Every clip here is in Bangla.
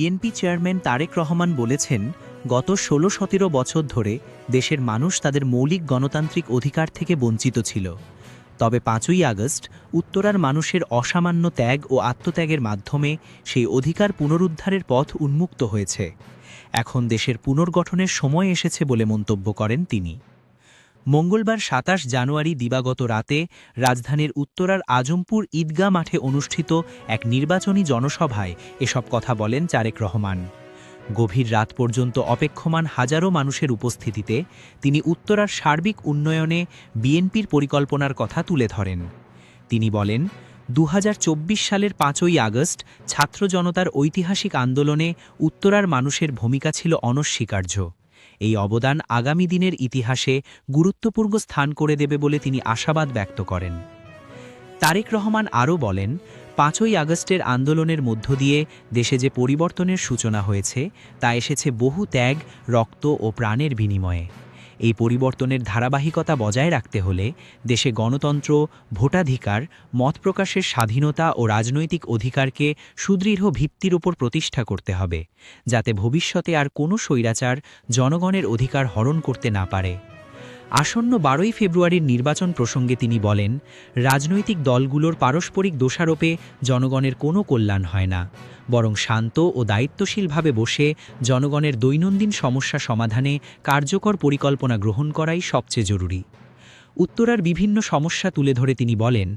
বিএনপি চেয়ারম্যান তারেক রহমান বলেছেন, গত ১৬-১৭ বছর ধরে দেশের মানুষ তাদের মৌলিক গণতান্ত্রিক অধিকার থেকে বঞ্চিত ছিল। তবে ৫ই আগস্ট উত্তরার মানুষের অসামান্য ত্যাগ ও আত্মত্যাগের মাধ্যমে সেই অধিকার পুনরুদ্ধারের পথ উন্মুক্ত হয়েছে। এখন দেশের পুনর্গঠনের সময় এসেছে বলে মন্তব্য করেন তিনি। মঙ্গলবার ২৭ জানুয়ারি দিবাগত রাতে রাজধানীর উত্তরার আজমপুর ঈদগাহ মাঠে অনুষ্ঠিত এক নির্বাচনী জনসভায় এসব কথা বলেন তারেক রহমান। গভীর রাত পর্যন্ত অপেক্ষমান হাজারো মানুষের উপস্থিতিতে তিনি উত্তরার সার্বিক উন্নয়নে বিএনপির পরিকল্পনার কথা তুলে ধরেন। তিনি বলেন, ২০২৪ সালের ৫ই আগস্ট ছাত্র জনতার ঐতিহাসিক আন্দোলনে উত্তরার মানুষের ভূমিকা ছিল অনস্বীকার্য। এই অবদান আগামী দিনের ইতিহাসে গুরুত্বপূর্ণ স্থান করে দেবে বলে তিনি আশাবাদ ব্যক্ত করেন। তারেক রহমান আরও বলেন, ৫ই আগস্টের আন্দোলনের মধ্য দিয়ে দেশে যে পরিবর্তনের সূচনা হয়েছে তা এসেছে বহু ত্যাগ, রক্ত ও প্রাণের বিনিময়ে। এই পরিবর্তনের ধারাবাহিকতা বজায় রাখতে হলে দেশে গণতন্ত্র, ভোটাধিকার, মত প্রকাশের স্বাধীনতা ও রাজনৈতিক অধিকারকে সুদৃঢ় ভিত্তির উপর প্রতিষ্ঠা করতে হবে, যাতে ভবিষ্যতে আর কোনো স্বৈরাচার জনগণের অধিকার হরণ করতে না পারে। আসন্ন ১২ই ফেব্রুয়ারির নির্বাচন প্রসঙ্গে তিনি বলেন, রাজনৈতিক দলগুলোর পারস্পরিক দোষারোপে জনগণের কোনো কল্যাণ হয় না, বরং শান্ত ও দায়িত্বশীলভাবে বসে জনগণের দৈনন্দিন সমস্যা সমাধানে কার্যকর পরিকল্পনা গ্রহণ করাই সবচেয়ে জরুরি। উত্তরার বিভিন্ন সমস্যা তুলে ধরে তিনি বলেন,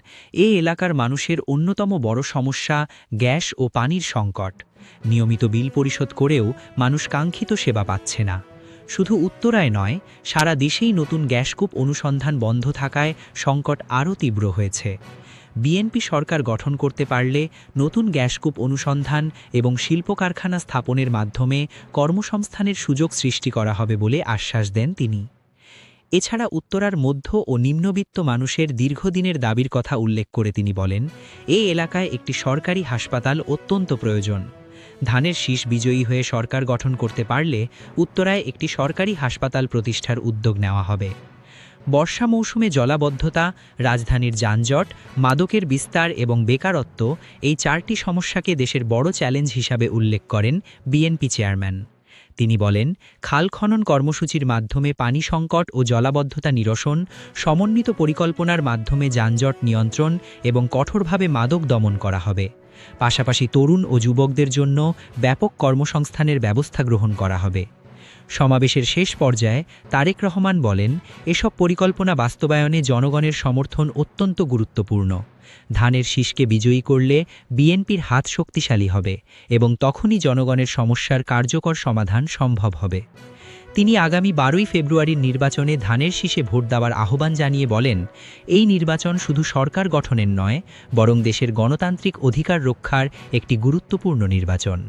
এ এলাকার মানুষের অন্যতম বড় সমস্যা গ্যাস ও পানির সংকট। নিয়মিত বিল পরিশোধ করেও মানুষ কাঙ্ক্ষিত সেবা পাচ্ছে না। শুধু উত্তরায় নয়, সারা দেশেই নতুন গ্যাসকূপ অনুসন্ধান বন্ধ থাকায় সংকট আরও তীব্র হয়েছে। বিএনপি সরকার গঠন করতে পারলে নতুন গ্যাসকূপ অনুসন্ধান এবং শিল্প কারখানা স্থাপনের মাধ্যমে কর্মসংস্থানের সুযোগ সৃষ্টি করা হবে বলে আশ্বাস দেন তিনি। এছাড়া উত্তরার মধ্য ও নিম্নবিত্ত মানুষের দীর্ঘদিনের দাবির কথা উল্লেখ করে তিনি বলেন, এই এলাকায় একটি সরকারি হাসপাতাল অত্যন্ত প্রয়োজন। ধানের শীষ বিজয়ী হয়ে সরকার গঠন করতে পারলে উত্তরায় একটি সরকারি হাসপাতাল প্রতিষ্ঠার উদ্যোগ নেওয়া হবে। বর্ষা মৌসুমে জলাবদ্ধতা, রাজধানীর যানজট, মাদকের বিস্তার এবং বেকারত্ব এই ৪টি সমস্যাকে দেশের বড় চ্যালেঞ্জ হিসাবে উল্লেখ করেন বিএনপি চেয়ারম্যান। তিনি বলেন, খাল খনন কর্মসূচির মাধ্যমে পানি সংকট ও জলাবদ্ধতা নিরসন, সমন্বিত পরিকল্পনার মাধ্যমে যানজট নিয়ন্ত্রণ এবং কঠোরভাবে মাদক দমন করা হবে। পাশাপাশি তরুণ ও যুবকদের জন্য ব্যাপক কর্মসংস্থানের ব্যবস্থা গ্রহণ করা হবে। সমাবেশের শেষ পর্যায়ে তারেক রহমান বলেন, এসব পরিকল্পনা বাস্তবায়নে জনগণের সমর্থন অত্যন্ত গুরুত্বপূর্ণ। ধানের শীষকে বিজয়ী করলে বিএনপির হাত শক্তিশালী হবে এবং তখনই জনগণের সমস্যার কার্যকর সমাধান সম্ভব হবে। তিনি আগামী ১২ই ফেব্রুয়ারির নির্বাচনে ধানের শীষে ভোট দেওয়ার আহ্বান জানিয়ে বলেন, এই নির্বাচন শুধু সরকার গঠনের নয়, বরং দেশের গণতান্ত্রিক অধিকার রক্ষার একটি গুরুত্বপূর্ণ নির্বাচন।